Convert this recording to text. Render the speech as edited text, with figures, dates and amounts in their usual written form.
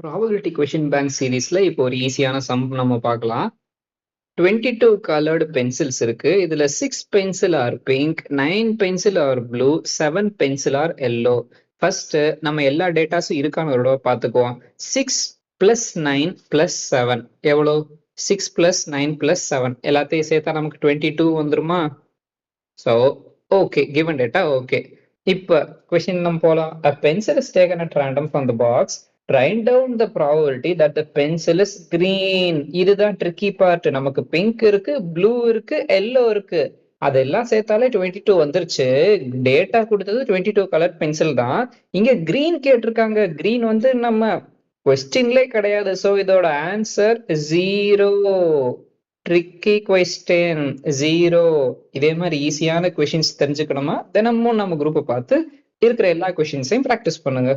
Probability question bank சீரீஸ்ல இப்போ ஒரு ஈஸியான சம் நம்ம பார்க்கலாம். 22 colored பென்சில்ஸ் இருக்கு. இதுல 6 pencil are pink, 9 pencil are blue, 7 pencil are yellow. First நம்ம எல்லா டேட்டாஸும் இருக்கான்னு ஒரு தடவை பார்த்துக்குவோம். 6 பிளஸ் 9 பிளஸ் 7 எவ்வளோ? 6 பிளஸ் 9 பிளஸ் 7 எல்லாத்தையும் சேர்த்தா நமக்கு 22 வந்துருமா? So okay, given data okay. இப்போ கொஸ்டின் நம்ம போலாம். A pencil is taken at random from the box. Write down the probability that the pencil is green. இதுதான் ட்ரிக்கி பார்ட். நமக்கு பிங்க் இருக்கு, ப்ளூ இருக்கு, எல்லோ இருக்கு. அதெல்லாம் சேர்த்தாலே 22 வந்துருச்சு. டேட்டா கொடுத்தது 22 கலர் பென்சில் தான். இங்க கிரீன் கேட்டிருக்காங்க. கிரீன் வந்து நம்ம கொஸ்டின்லே கிடையாது. ஸோ இதோட ஆன்சர் 0. Tricky question 0. இதே மாதிரி ஈஸியான கொஸ்டின்ஸ் தெரிஞ்சுக்கணுமா? தினமும் நம்ம குரூப்பை பார்த்து இருக்கிற எல்லா கொஸ்டின்ஸையும் ப்ராக்டிஸ் பண்ணுங்க.